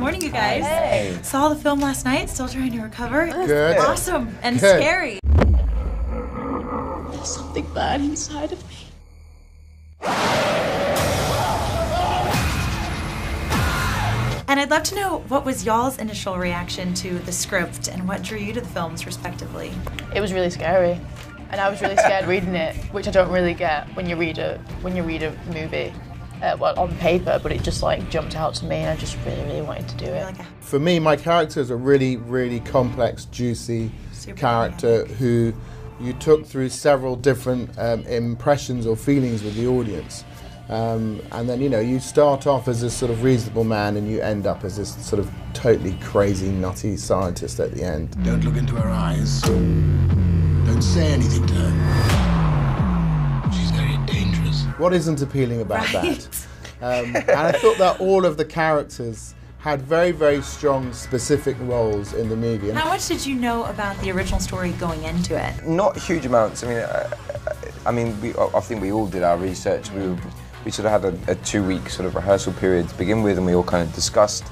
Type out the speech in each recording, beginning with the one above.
morning, you guys. Hey. Saw the film last night, still trying to recover. Good. Awesome and Good. scary. There's something bad inside of me. And I'd love to know what was y'all's initial reaction to the script and what drew you to the films, respectively. It was really scary, and I was really scared reading it, which I don't really get when you read a movie, well, on paper. But it just like jumped out to me, and I just really wanted to do it. For me, my character is a really complex, juicy character who you took through several different impressions or feelings with the audience. And then, you know, you start off as this sort of reasonable man and you end up as this sort of totally crazy, nutty scientist at the end. Don't look into her eyes. Don't say anything to her. She's very dangerous. What isn't appealing about that? And I thought that all of the characters had very strong, specific roles in the movie. How much did you know about the original story going into it? Not huge amounts. I think we all did our research. We sort of had a 2-week sort of rehearsal period to begin with, and we all kind of discussed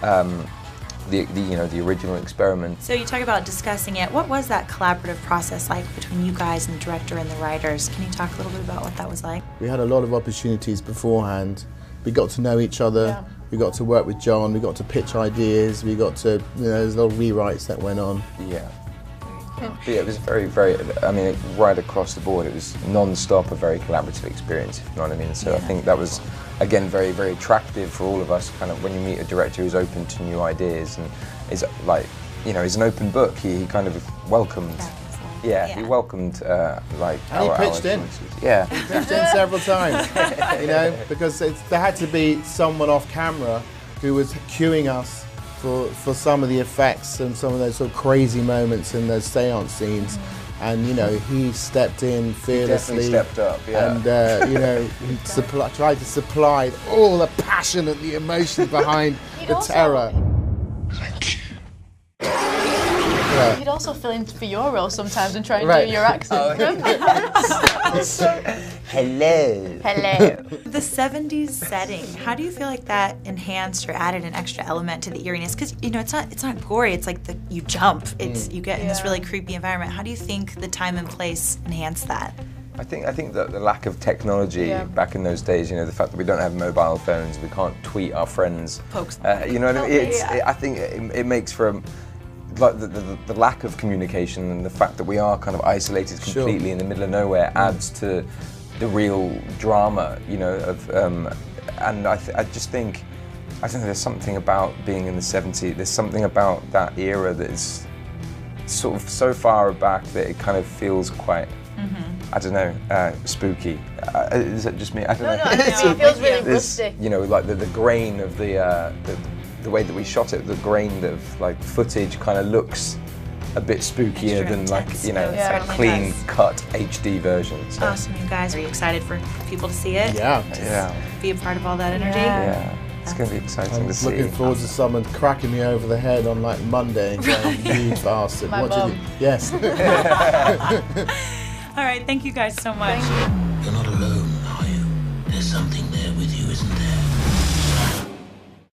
the original experiment. So you talk about discussing it. What was that collaborative process like between you guys and the director and the writers? Can you talk a little bit about what that was like? We had a lot of opportunities beforehand. We got to know each other. Yeah. We got to work with John. We got to pitch ideas. We got to, there's a lot of rewrites that went on. Yeah. But yeah, it was very, right across the board, it was non-stop a very collaborative experience, if you know what I mean. So I think that was, again, very attractive for all of us, kind of when you meet a director who's open to new ideas and is like, he's an open book. He kind of welcomed, he welcomed and he pitched in. Yeah. He pitched in several times, because there had to be someone off camera who was cueing us for some of the effects and some of those sort of crazy moments in those seance scenes. And he stepped in fearlessly. He definitely stepped up, yeah. And he tried to supply all the passion and the emotion behind the terror. Thank you. He'd also fill in for your role sometimes and try and do your accent. Hello. The 70s setting, how do you feel like that enhanced or added an extra element to the eeriness? Because it's not gory. It's like you jump. You get in this really creepy environment. How do you think the time and place enhanced that? I think that the lack of technology back in those days, the fact that we don't have mobile phones, we can't tweet our friends. Pokes. You know what I mean? I think it makes for the lack of communication, and the fact that we are kind of isolated completely in the middle of nowhere adds to the real drama, and I just think there's something about being in the 70s, there's something about that era that is sort of so far back that it kind of feels quite, I don't know, spooky. Is that just me? I don't know. No, it feels really rustic. Like the grain of the way that we shot it, the grain of like footage kind of looks a bit spookier than a clean cut HD version. So. Awesome, you guys. Are you excited for people to see it? Yeah. Be a part of all that energy? Yeah. It's going to be exciting to see. I'm looking forward to someone cracking me over the head on like Monday and going, you bastard. My mum. Yes. All right, thank you guys so much. You're not alone, are you? There's something